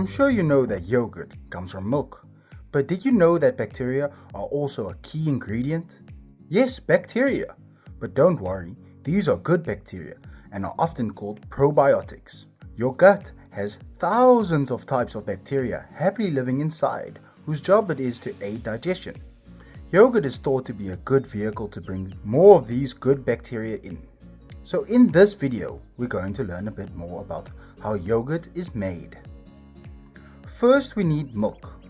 I'm sure you know that yogurt comes from milk, but did you know that bacteria are also a key ingredient? Yes, bacteria, but don't worry, these are good bacteria and are often called probiotics. Your gut has thousands of types of bacteria happily living inside, whose job it is to aid digestion. Yogurt is thought to be a good vehicle to bring more of these good bacteria in. So in this video, we're going to learn a bit more about how yogurt is made. First, we need milk.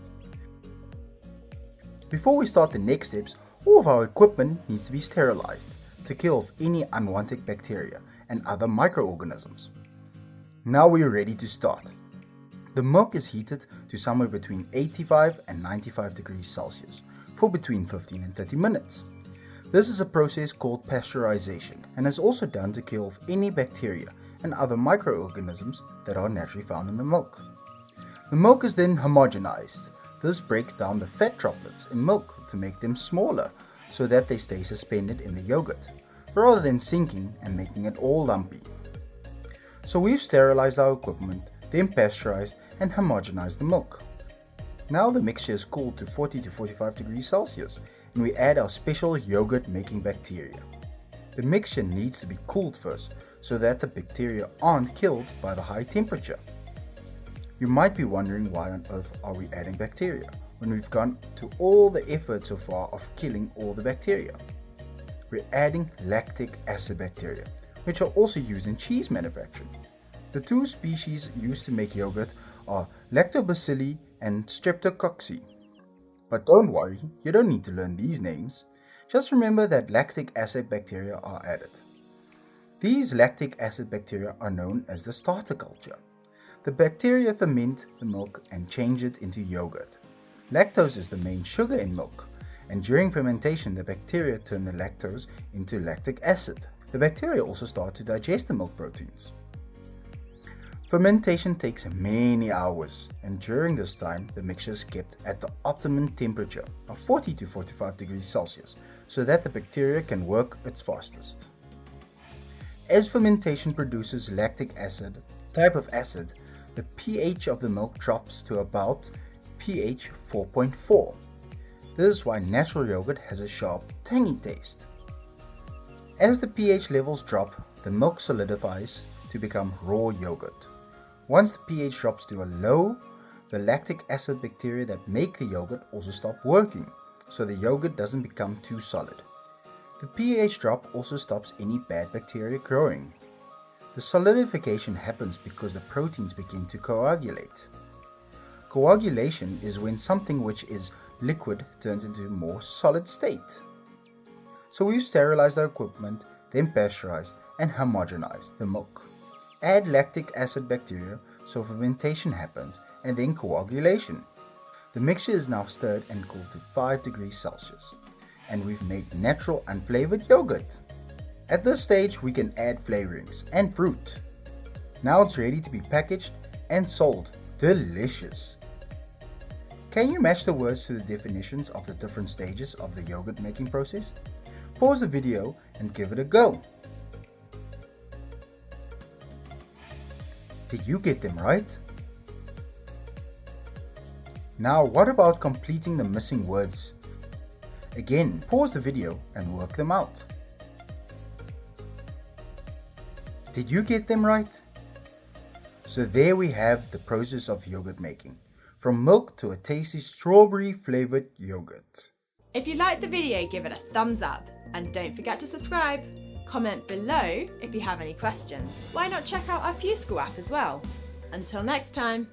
Before we start the next steps, all of our equipment needs to be sterilized to kill off any unwanted bacteria and other microorganisms. Now we are ready to start. The milk is heated to somewhere between 85 and 95 degrees Celsius for between 15 and 30 minutes. This is a process called pasteurization and is also done to kill off any bacteria and other microorganisms that are naturally found in the milk. The milk is then homogenized. This breaks down the fat droplets in milk to make them smaller so that they stay suspended in the yogurt, rather than sinking and making it all lumpy. So we've sterilized our equipment, then pasteurized and homogenized the milk. Now the mixture is cooled to 40 to 45 degrees Celsius and we add our special yogurt making bacteria. The mixture needs to be cooled first so that the bacteria aren't killed by the high temperature. You might be wondering why on earth are we adding bacteria when we've gone to all the effort so far of killing all the bacteria. We're adding lactic acid bacteria, which are also used in cheese manufacturing. The two species used to make yogurt are Lactobacilli and Streptococcus. But don't worry, you don't need to learn these names. Just remember that lactic acid bacteria are added. These lactic acid bacteria are known as the starter culture. The bacteria ferment the milk and change it into yogurt. Lactose is the main sugar in milk, and during fermentation the bacteria turn the lactose into lactic acid. The bacteria also start to digest the milk proteins. Fermentation takes many hours, and during this time the mixture is kept at the optimum temperature of 40 to 45 degrees Celsius so that the bacteria can work its fastest. As fermentation produces lactic acid, type of acid, the pH of the milk drops to about pH 4.4. This is why natural yogurt has a sharp, tangy taste. As the pH levels drop, the milk solidifies to become raw yogurt. Once the pH drops to a low, the lactic acid bacteria that make the yogurt also stop working, so the yogurt doesn't become too solid. The pH drop also stops any bad bacteria growing. The solidification happens because the proteins begin to coagulate. Coagulation is when something which is liquid turns into a more solid state. So we've sterilized our equipment, then pasteurized and homogenized the milk. Add lactic acid bacteria so fermentation happens and then coagulation. The mixture is now stirred and cooled to 5 degrees Celsius and we've made natural unflavored yogurt. At this stage we can add flavorings and fruit. Now it's ready to be packaged and sold. Delicious! Can you match the words to the definitions of the different stages of the yogurt making process? Pause the video and give it a go. Did you get them right? Now what about completing the missing words? Again, pause the video and work them out. Did you get them right? So there we have the process of yogurt making, from milk to a tasty strawberry flavored yogurt. If you liked the video, give it a thumbs up and don't forget to subscribe. Comment below if you have any questions. Why not check out our FuseSchool app as well? Until next time.